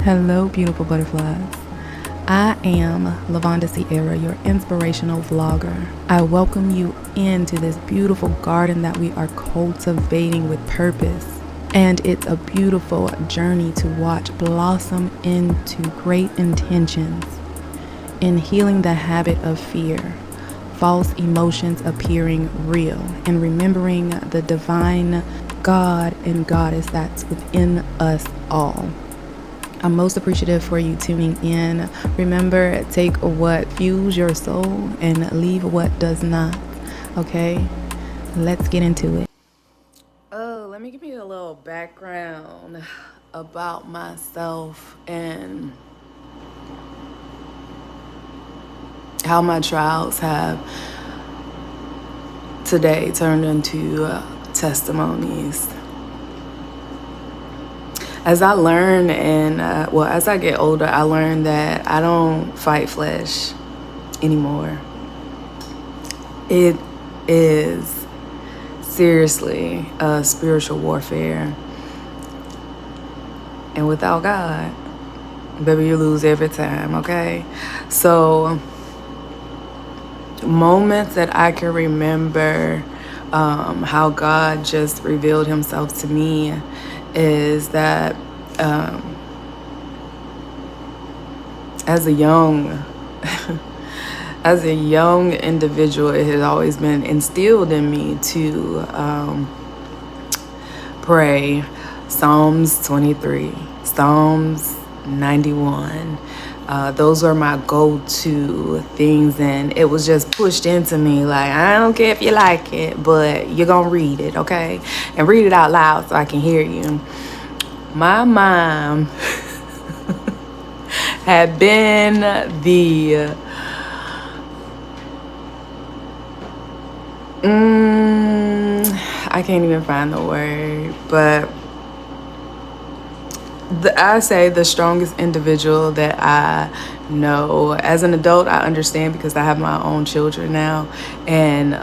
Hello, beautiful butterflies. I am Lavonda Sierra, your inspirational vlogger. I welcome you into this beautiful garden that we are cultivating with purpose. And it's a beautiful journey to watch blossom into great intentions in healing the habit of fear, false emotions appearing real, and remembering the divine God and Goddess that's within us all. I'm most appreciative for you tuning in. Remember, take what fuels your soul and leave what does not. Okay? Let's get into it. Oh, let me give you a little background about myself and how my trials have today turned into testimonies. As I learn and, as I get older, I learn that I don't fight flesh anymore. It is seriously a spiritual warfare. And without God, baby, you lose every time, okay? So, moments that I can remember how God just revealed himself to me is that as a young individual, it has always been instilled in me to pray Psalms 23, Psalms 91. Those are my go-to things, and it was just pushed into me like, I don't care if you like it, but you're gonna read it, okay? And read it out loud so I can hear you. My mom had been the I can't even find the word, but I say the strongest individual that I know. As an adult, I understand because I have my own children now, and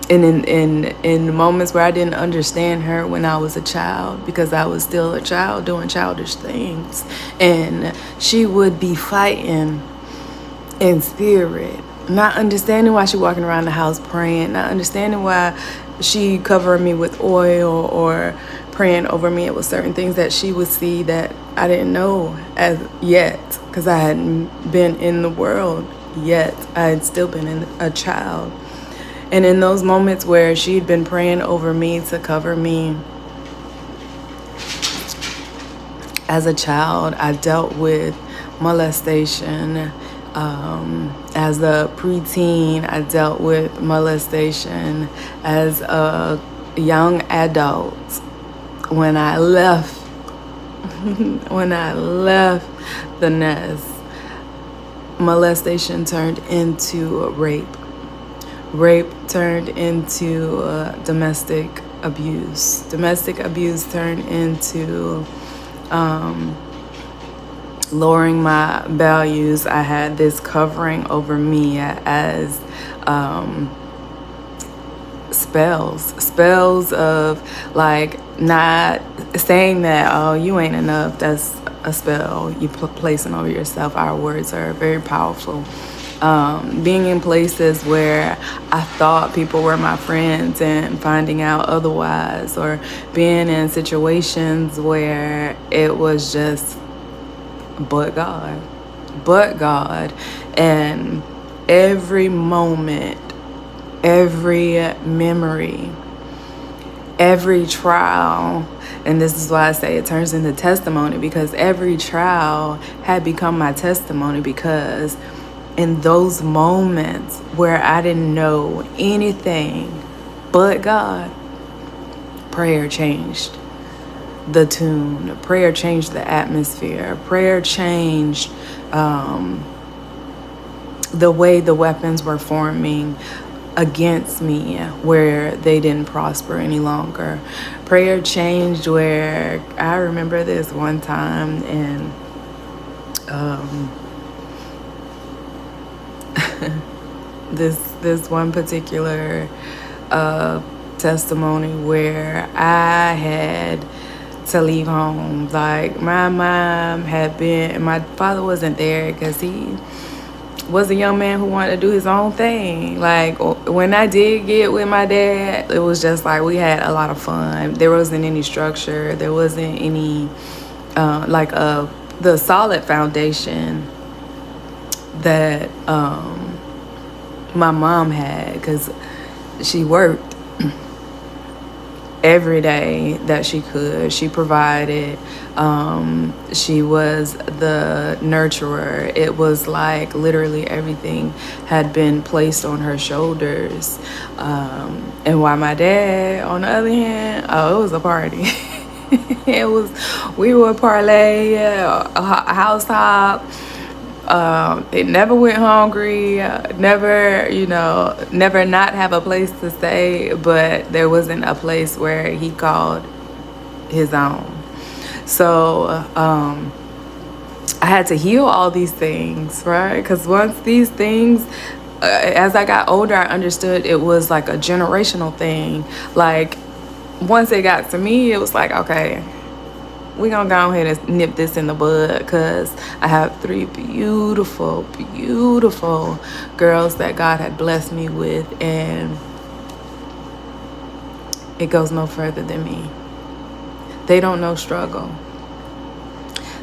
in moments where I didn't understand her when I was a child, because I was still a child doing childish things, and she would be fighting in spirit, not understanding why she walking around the house praying, not understanding why she covering me with oil or praying over me. It was certain things that she would see that I didn't know as yet, because I hadn't been in the world yet. I had still been a child. And in those moments where she'd been praying over me to cover me, as a child, I dealt with molestation. As a preteen, I dealt with molestation. As a young adult, when I left, the nest, molestation turned into rape. Rape turned into domestic abuse. Domestic abuse turned into lowering my values. I had this covering over me as spells of like not saying that, oh, you ain't enough. That's a spell you placing over yourself. Our words are very powerful. Being in places where I thought people were my friends and finding out otherwise, or being in situations where it was just but God. And every moment, every memory, every trial, and this is why I say it turns into testimony, because every trial had become my testimony, because in those moments where I didn't know anything but God, prayer changed the tune. Prayer changed the atmosphere. Prayer changed the way the weapons were forming against me, where they didn't prosper any longer. Prayer changed where I remember this one time, and this one particular testimony where I had to leave home. Like, my mom had been, and my father wasn't there because he was a young man who wanted to do his own thing. Like, when I did get with my dad, it was just like we had a lot of fun. There wasn't any structure. There wasn't any the solid foundation that my mom had, because she worked every day that she could. She provided. She was the nurturer. It was like literally everything had been placed on her shoulders. And while my dad, on the other hand, it was a party. We would parlay, a house hop. It never went hungry, never not have a place to stay, but there wasn't a place where he called his own. So I had to heal all these things, right? Because once these things, as I got older, I understood it was like a generational thing. Like, once it got to me, it was like, okay, we're gonna go ahead and nip this in the bud, because I have 3 beautiful, beautiful girls that God had blessed me with, and it goes no further than me. They don't know struggle.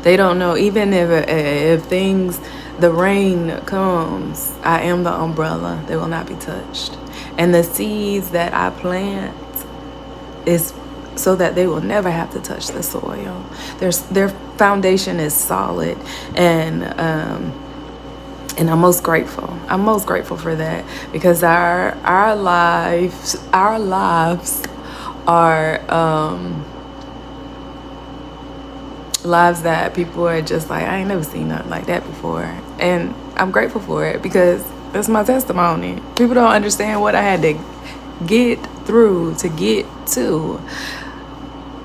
They don't know, even if things, the rain comes, I am the umbrella. They will not be touched. And the seeds that I plant is so that they will never have to touch the soil. Their foundation is solid, and I'm most grateful. I'm most grateful for that, because our lives are lives that people are just like, I ain't never seen nothing like that before, and I'm grateful for it, because that's my testimony. People don't understand what I had to get through to get to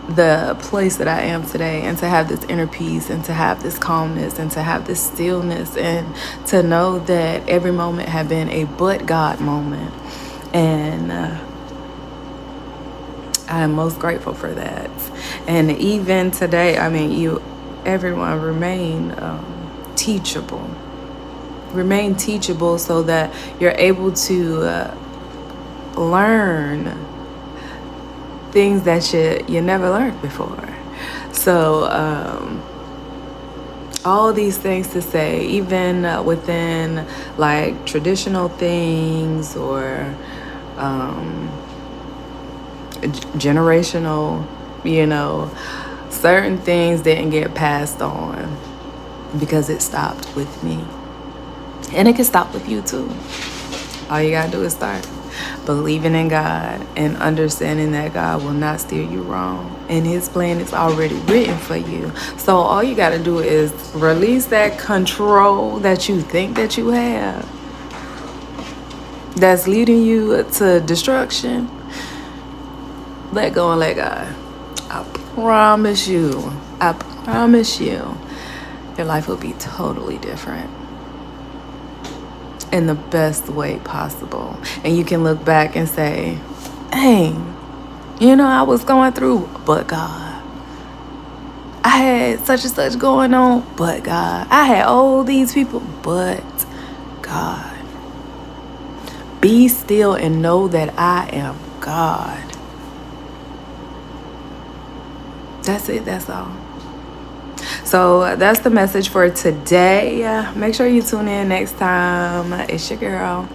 the place that I am today, and to have this inner peace, and to have this calmness, and to have this stillness, and to know that every moment had been a but God moment. And I am most grateful for that. And even today, I mean, everyone remain teachable. Remain teachable, so that you're able to learn things that you never learned before. So all these things to say, even within like traditional things, or generational, certain things didn't get passed on because it stopped with me. And it can stop with you too. All you gotta do is start believing in God, and understanding that God will not steer you wrong, and his plan is already written for you. So all you got to do is release that control that you think that you have, that's leading you to destruction. Let go and let God. I promise you, your life will be totally different, in the best way possible. And you can look back and say, dang, I was going through, but God. I had such and such going on, but God. I had all these people, but God. Be still and know that I am God. That's it, that's all. So that's the message for today. Make sure you tune in next time. It's your girl,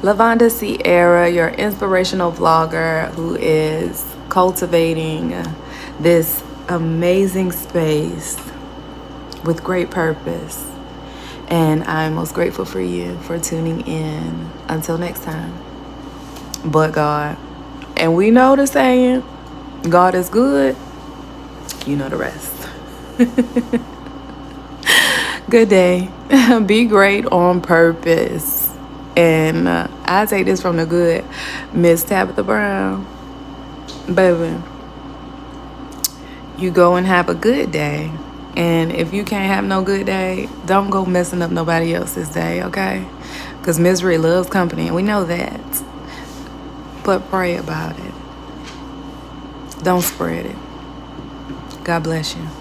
LaVonda Sierra, your inspirational vlogger, who is cultivating this amazing space with great purpose. And I'm most grateful for you for tuning in. Until next time, but God. And we know the saying, God is good. You know the rest. Good day. Be great on purpose. And I take this from the good Miss Tabitha Brown. Baby, you go and have a good day. And if you can't have no good day, don't go messing up nobody else's day, okay? Because misery loves company, and we know that. But pray about it. Don't spread it. God bless you.